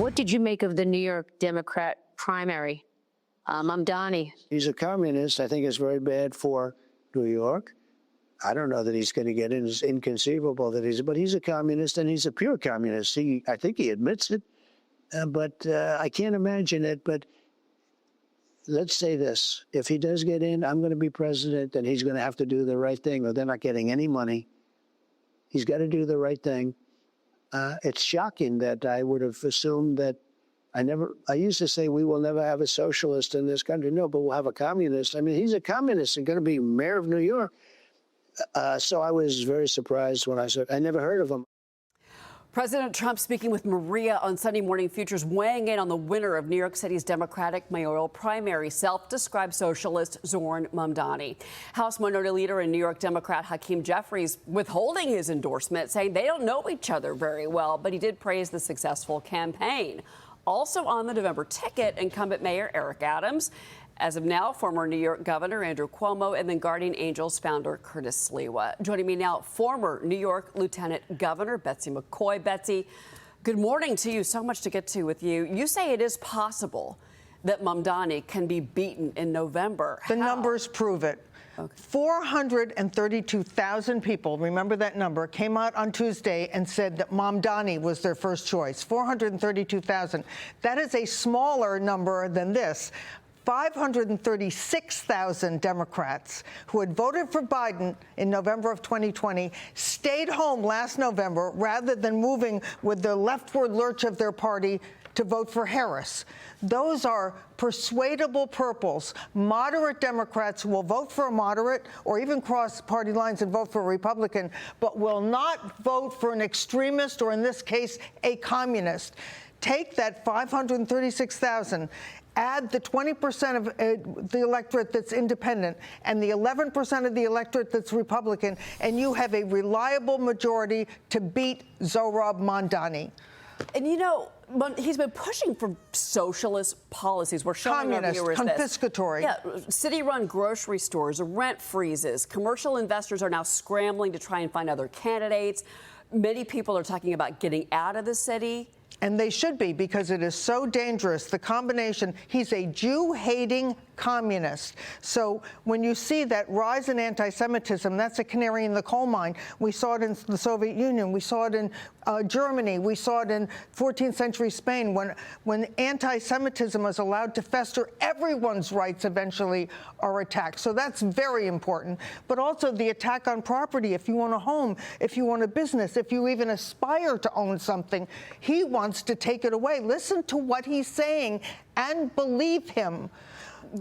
What did you make of the New York Democrat primary? Mamdani. He's a communist. I think it's very bad for New York. I don't know that he's going to get in. It's inconceivable that but he's a communist, and he's a pure communist. I think he admits it, but I can't imagine it. But let's say this. If he does get in, I'm going to be president, and he's going to have to do the right thing, or they're not getting any money. He's got to do the right thing. It's shocking that I would have assumed that I used to say we will never have a socialist in this country. No, but we'll have a communist. I mean, he's a communist and going to be mayor of New York. So I was very surprised when I never heard of him. President Trump speaking with Maria on Sunday Morning Futures, weighing in on the winner of New York City's Democratic mayoral primary, self-described socialist Zohran Mamdani. House Minority Leader and New York Democrat Hakeem Jeffries withholding his endorsement, saying they don't know each other very well, but he did praise the successful campaign. Also on the November ticket, incumbent Mayor Eric Adams. As of now, former New York Governor Andrew Cuomo, and then Guardian Angels founder Curtis Sliwa. Joining me now, former New York Lieutenant Governor Betsy McCaughey. Betsy, good morning to you. So much to get to with you. You say it is possible that Mamdani can be beaten in November. The numbers prove it. Okay. 432,000 people, remember that number, came out on Tuesday and said that Mamdani was their first choice. 432,000. That is a smaller number than this. 536,000 Democrats who had voted for Biden in November of 2020 stayed home last November rather than moving with the leftward lurch of their party to vote for Harris. Those are persuadable purples, moderate Democrats who will vote for a moderate or even cross party lines and vote for a Republican, but will not vote for an extremist or, in this case, a communist. Take that 536,000. Add the 20% of the electorate that's independent and the 11% of the electorate that's Republican, and you have a reliable majority to beat Zohran Mamdani. And you know, he's been pushing for socialist policies. We're showing communist, our viewers confiscatory. Yeah, city-run grocery stores, rent freezes. Commercial investors are now scrambling to try and find other candidates. Many people are talking about getting out of the city. And they should be, because it is so dangerous. The combination, he's a Jew-hating communist. So when you see that rise in anti-Semitism, that's a canary in the coal mine. We saw it in the Soviet Union. We saw it in Germany. We saw it in 14th century Spain. When anti-Semitism was allowed to fester, everyone's rights eventually are attacked. So that's very important. But also the attack on property. If you own a home, if you own a business, if you even aspire to own something, he wants to take it away. Listen to what he's saying and believe him.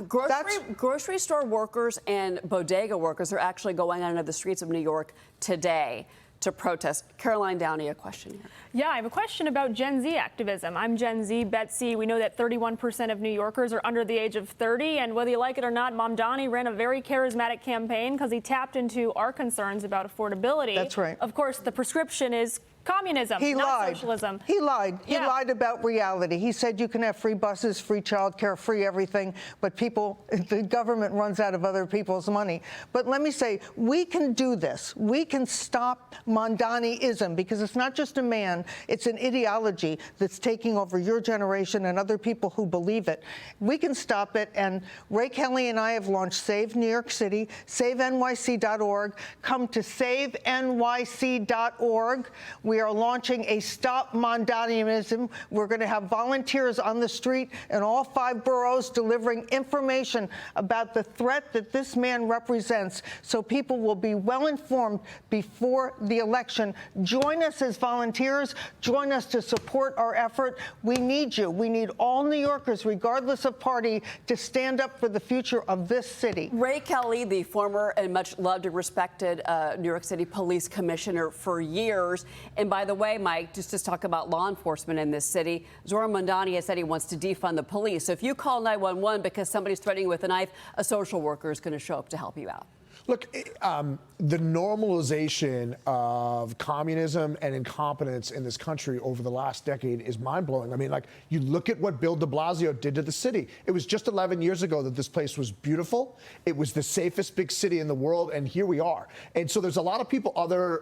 Grocery store workers and bodega workers are actually going out into the streets of New York today to protest. Caroline Downey, a question here. Yeah, I have a question about Gen Z activism. I'm Gen Z, Betsy. We know that 31% of New Yorkers are under the age of 30, and whether you like it or not, Mamdani ran a very charismatic campaign because he tapped into our concerns about affordability. That's right. Of course, the prescription is communism, not socialism. He lied. He lied about reality. He said you can have free buses, free childcare, free everything, but the government runs out of other people's money. But let me say, we can do this. We can stop Mamdani-ism, because it's not just a man, it's an ideology that's taking over your generation and other people who believe it. We can stop it, and Ray Kelly and I have launched Save New York City, SaveNYC.org. Come to SaveNYC.org. We are launching a Stop Mamdaniism. We're going to have volunteers on the street in all 5 boroughs delivering information about the threat that this man represents, so people will be well informed before the election. Join us as volunteers. Join us to support our effort. We need you. We need all New Yorkers, regardless of party, to stand up for the future of this city. Ray Kelly, the former and much loved and respected New York City police commissioner for years. And by the way, Mike, just to talk about law enforcement in this city, Zohran Mamdani has said he wants to defund the police. So if you call 911 because somebody's threatening you with a knife, a social worker is going to show up to help you out. Look, the normalization of communism and incompetence in this country over the last decade is mind-blowing. I mean, like, you look at what Bill de Blasio did to the city. It was just 11 years ago that this place was beautiful. It was the safest big city in the world, and here we are. And so there's a lot of people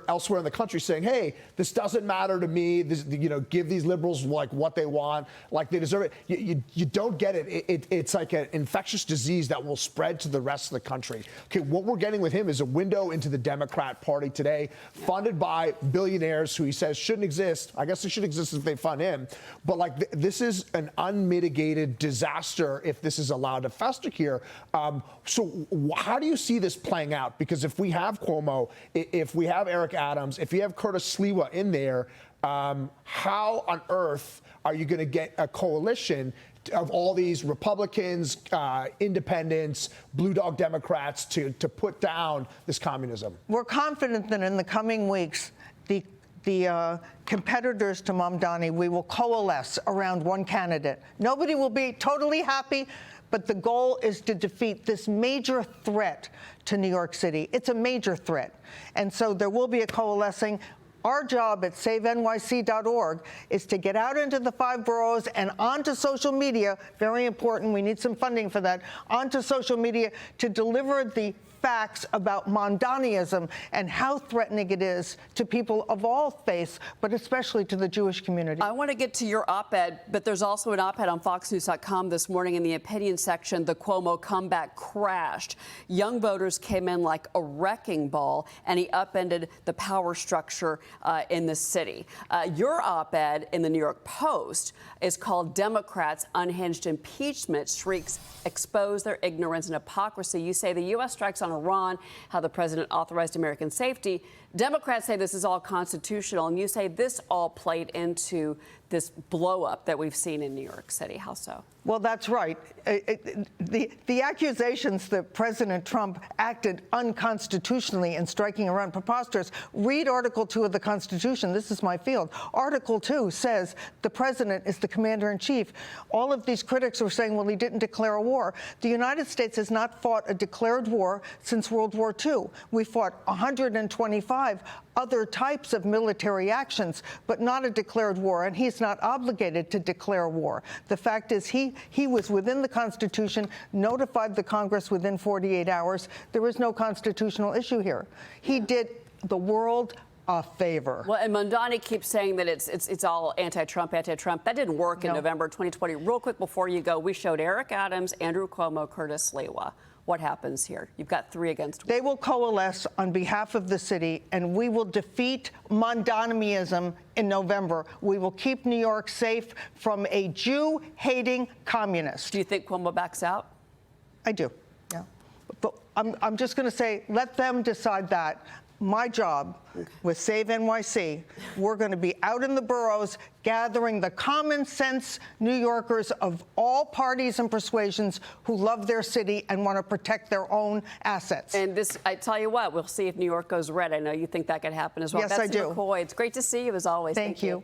elsewhere in the country saying, hey, this doesn't matter to me. This, give these liberals like what they want, like they deserve it. You don't get it. It's like an infectious disease that will spread to the rest of the country. Okay, what we're getting with him is a window into the Democrat Party today, funded by billionaires who he says shouldn't exist. I guess they should exist if they fund him. But like this is an unmitigated disaster if this is allowed to fester here. So how do you see this playing out? Because if we have Cuomo, if we have Eric Adams, if you have Curtis Sliwa in there, how on earth are you going to get a coalition of all these Republicans, independents, blue dog Democrats to put down this communism? We're confident that in the coming weeks, the competitors to Mamdani, we will coalesce around one candidate. Nobody will be totally happy, but the goal is to defeat this major threat to New York City. It's a major threat. And so there will be a coalescing. Our job at SaveNYC.org is to get out into the 5 boroughs and onto social media, very important, we need some funding for that, onto social media to deliver the facts about Mamdaniism and how threatening it is to people of all faiths, but especially to the Jewish community. I want to get to your op-ed, but there's also an op-ed on FoxNews.com this morning in the opinion section. The Cuomo comeback crashed. Young voters came in like a wrecking ball, and he upended the power structure in the city. Your op-ed in the New York Post is called "Democrats' Unhinged Impeachment Shrieks Expose Their Ignorance and Hypocrisy." You say the U.S. strikes on Iran, how the president authorized American safety. Democrats say this is all constitutional, and you say this all played into this blow-up that we've seen in New York City. How so? Well, that's right. The accusations that President Trump acted unconstitutionally in striking Iran, preposterous. Read Article 2 of the Constitution. This is my field. Article 2 says the president is the commander-in-chief. All of these critics were saying, well, he didn't declare a war. The United States has not fought a declared war since World War II. We fought 125 other types of military actions, but not a declared war, and he's not obligated to declare war. The fact is he was within the Constitution, notified the Congress within 48 hours. There is no constitutional issue here. He did the world a favor. Well, and Mamdani keeps saying that it's all anti-Trump, anti-Trump. That didn't work in November 2020. Real quick before you go, we showed Eric Adams, Andrew Cuomo, Curtis Sliwa. What happens here? You've got 3 against 1. They will coalesce on behalf of the city, and we will defeat Mamdaniism in November. We will keep New York safe from a Jew-hating communist. Do you think Cuomo backs out? I do, yeah. But I'm just going to say, let them decide that. My job with Save NYC, we're going to be out in the boroughs gathering the common sense New Yorkers of all parties and persuasions who love their city and want to protect their own assets. And this, I tell you what, we'll see if New York goes red. I know you think that could happen as well. Yes, I do. Betsy McCaughey, it's great to see you as always. Thank you.